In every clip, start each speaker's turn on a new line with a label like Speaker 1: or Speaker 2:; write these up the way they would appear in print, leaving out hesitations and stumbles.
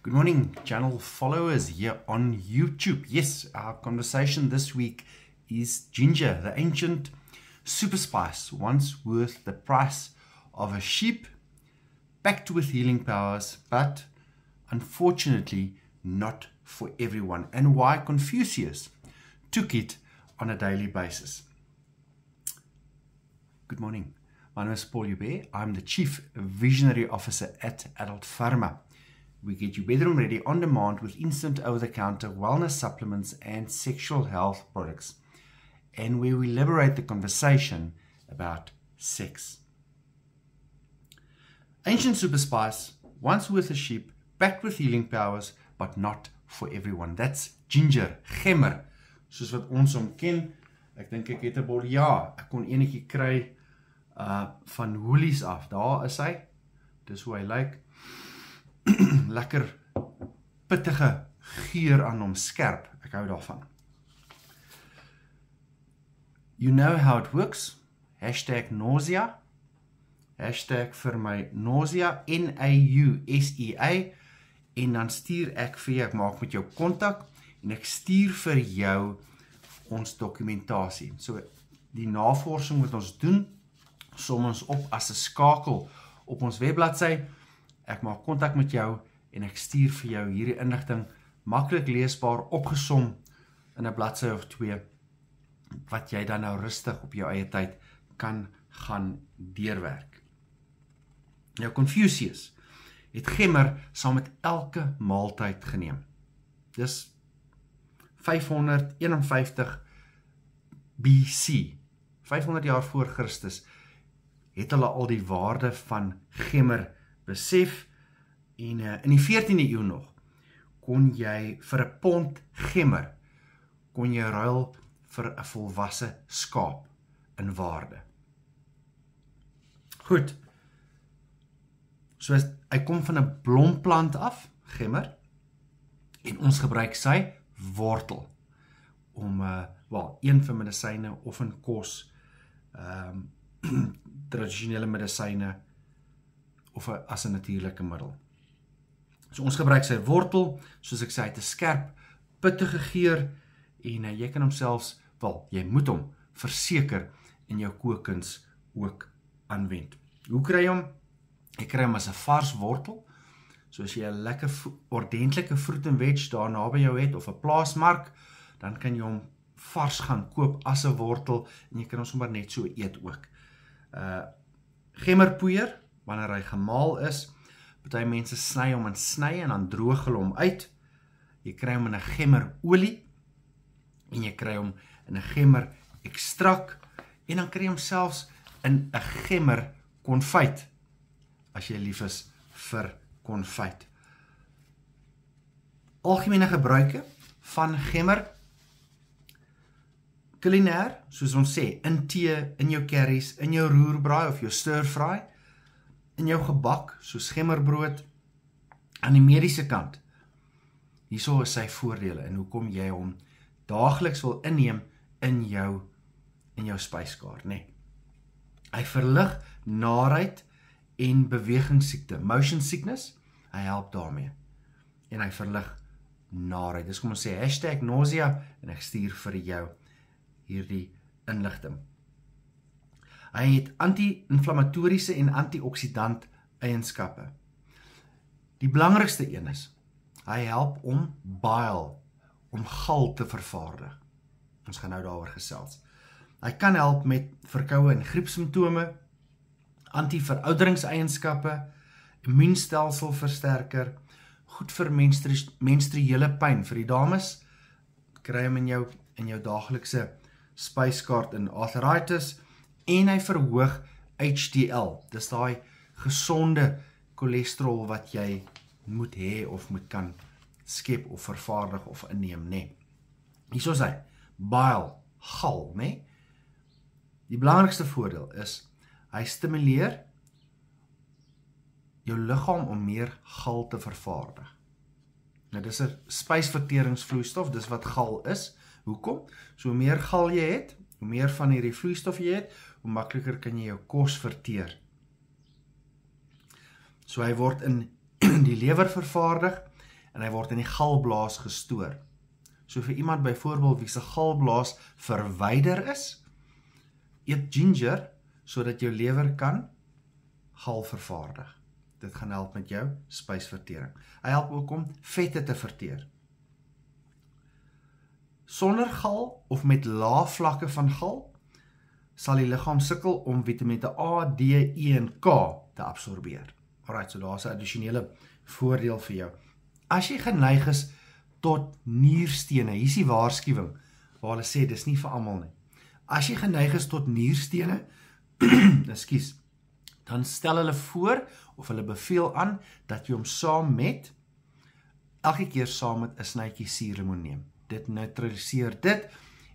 Speaker 1: Good morning, channel followers here on YouTube. Yes, our conversation this week is ginger, the ancient super spice, once worth the price of a sheep, packed with healing powers, but unfortunately not for everyone, and why Confucius took it on a daily basis. Good morning. My name is Paul Joubert. I'm the Chief Visionary Officer at Adult Pharma. We get you bedroom ready on demand with instant over-the-counter wellness supplements and sexual health products, and where we liberate the conversation about sex. Ancient super spice, once worth a sheep, packed with healing powers, but not for everyone. That's ginger, gemmer, soos wat ons hom ken. Ek dink ek het 'n bol, ja, ek kon enetjie kry van Woolies af. Daar is hy. Dis hoe hy lyk. Lekker pittige geur aan hom, skerp. Ek hou daarvan. You know how it works. Hashtag nausea. Hashtag vir my nausea, N-A-U-S-E-A. En dan stuur ek vir jou, ek maak met jou kontak, en ek stuur vir jou ons dokumentasie. So die navorsing moet ons doen, som ons op as 'n skakel op ons webbladsy. Ek maak kontak met jou en ek stuur vir jou hierdie inligting, maklik leesbaar, opgesom in 'n bladsy of 2, wat jy dan nou rustig op jou eie tyd kan gaan deurwerk. Nou Confucius het gemmer saam met elke maaltyd geneem. Dis 551 BC, 500 jaar voor Christus, het hulle al die waarde van gemmer besef, en in die 14de eeu nog, kon jy vir 'n pond gemmer, kon jy ruil vir 'n volwasse skaap in waarde. Goed, so hy kom van 'n blomplant af, gemmer, en ons gebruik sy wortel, om, een vir medisyne of in kos, tradisionele medisyne, of as 'n natuurlike middel. So ons gebruik sy wortel, soos ek sê, hy het 'n skerp, pittige geur, en jy kan hom selfs, jy moet hom verseker in jou kookkuns ook aanwend. Hoe kry jy hom? Jy kry hom as 'n vars wortel, so as jy 'n lekker ordentlike fruit and veg daar naby jou het, of 'n plaasmark, dan kan jy hom vars gaan koop as 'n wortel, en jy kan hom sommer net so eet ook. Gemmerpoeier, wanneer hy gemaal is, party mense sny hom in snye en dan droog hulle hom uit. Jy kry hom in 'n gemmerolie, en jy kry hom in 'n gemmer ekstrak, en dan kry jy hom selfs in 'n gemmer konfyt, as jy lief is vir konfyt. Algemene gebruike van gemmer: kulinair, soos ons sê, in tee, in jou curries, in jou roerbraai of jou stir-fry, in jou gebak, soos gemmerbrood. Aan die mediese kant, hierso is sy voordele, en hoekom jy hom daagliks wil inneem in jou spyskaart, nee. Hy verlig naarheid en bewegingssiekte, motion sickness, hy help daarmee, en hy verlig naarheid. Dis kom ons sê, hashtag nausea, en ek stuur vir jou hierdie inligting. Hy het anti-inflammatoriese en antioxidant eienskappe. Die belangrikste een is, hy help om bile, om gal te vervaardig. Ons gaan nou daaroor gesels. Hy kan help met verkoue en griepsimptome, anti-verouderingseienskappe, immuunstelselversterker, goed vir menstruele pyn. Vir die dames, kry hom in jou daaglikse spyskaart in arthritis, en hy verhoog HDL, dis daai gesonde cholesterol wat jy moet hê of moet kan skep of vervaardig of inneem, nee. Hierso is hy, bile, gal, nee. Die belangrikste voordeel is, hy stimuleer jou liggaam om meer gal te vervaardig. Nou, dis 'n spysverteringsvloeistof, dis wat gal is. Hoekom? So hoe meer gal jy het, hoe meer van hierdie vloeistof jy het, hoe makliker kan jy jou kos verteer. So hy word in die lewer vervaardig, en hy word in die galblaas gestoor. So vir iemand byvoorbeeld wie se galblaas verwyder is, eet ginger sodat jou lewer kan gal vervaardig. Dit gaan help met jou spysvertering. Hy help ook om vette te verteer. Sonder gal of met lae vlakke van gal sal die liggaam sukkel om vitamine A, D, E en K te absorbeer. Alright, so daar is 'n addisionele voordeel vir jou. As jy geneig is tot nierstene, hier is die waarskuwing waar hulle sê dis nie vir almal nie. As jy geneig is tot nierstene, ekskuus, dan stel hulle voor of hulle beveel aan dat jy hom elke keer saam met 'n snytjie suurlemoen neem. Dit neutraliseer dit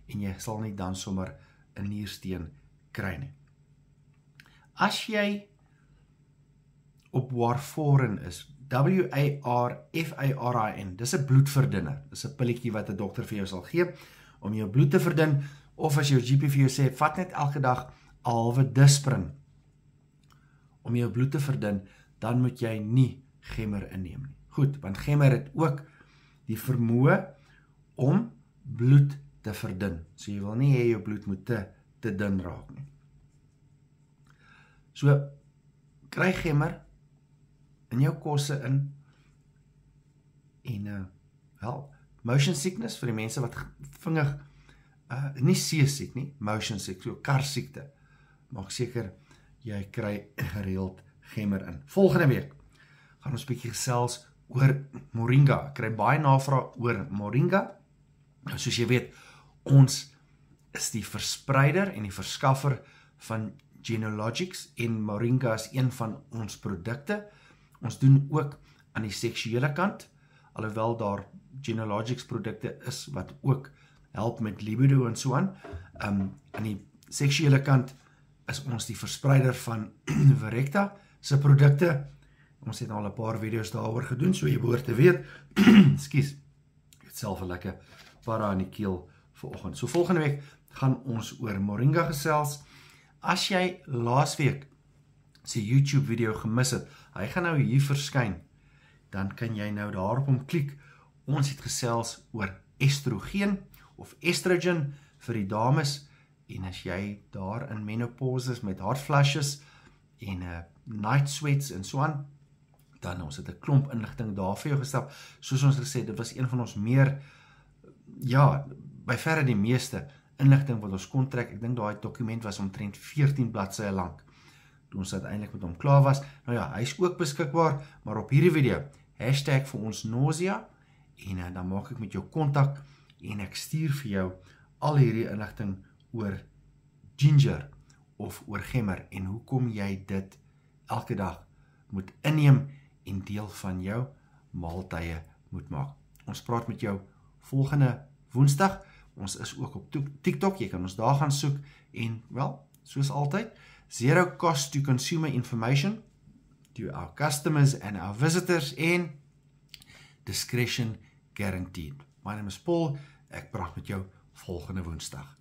Speaker 1: en jy sal nie dan sommer 'n niersteen kry nie. As jy op warfarin is, warfarin, dis 'n bloedverdunner, dis 'n pilletjie wat 'n dokter vir jou sal gee om jou bloed te verdun, of as jou GP vir jou sê, vat net elke dag 'n halwe disprin om jou bloed te verdun, dan moet jy nie gemmer inneem nie. Goed, want gemmer het ook die vermoë om bloed te verdun. So jy wil nie hê jou bloed moet te dun raak nie. So, kry gemmer in jou kosse in en motion sickness vir die mense wat vingig nie seesiek nie, motion sick, so karsiekte. Maak seker jy kry gereeld gemmer in. Volgende week gaan ons bietjie gesels oor moringa. Ek kry baie navraag oor moringa. Nou, soos jy weet, ons is die verspreider en die verskaffer van Genealogics en moringa is een van ons produkte. Ons doen ook aan die seksuele kant, alhoewel daar Genealogics produkte is wat ook help met libido en so aan. Aan die seksuele kant is ons die verspreider van Virecta se produkte. Ons het al 'n paar video's daaroor gedoen, so jy behoort te weet. Ekskuus. Ek het self 'n lekker para in die keel vanoggend. So volgende week gaan ons oor moringa gesels. As jy laasweek se YouTube video gemis het, hy gaan nou hier verskyn, dan kan jy nou daarop hom klik. Ons het gesels oor estrogen of estrogen vir die dames, en as jy daar in menopause is met hot flashes en night sweats en so aan, dan ons het 'n klomp inligting daar vir jou gestel. Soos ons gesê, dit was een van ons meer, by verre die meeste inligting wat ons kon trek. Ek dink daai dokument was omtrent 14 bladsye lank, toe ons uiteindelik met hom klaar was. Nou ja, hy is ook beskikbaar, maar op hierdie video, hashtag vir ons nausea, en dan maak ek met jou kontak, en ek stuur vir jou al hierdie inligting oor ginger, of oor gemmer, en hoekom jy dit elke dag moet inneem, en deel van jou maaltye moet maak. Ons praat met jou volgende Woensdag. Ons is ook op TikTok, jy kan ons daar gaan soek, en soos altyd, zero cost to consumer information to our customers and our visitors, en discretion guaranteed. My name is Paul, ek praat met jou volgende Woensdag.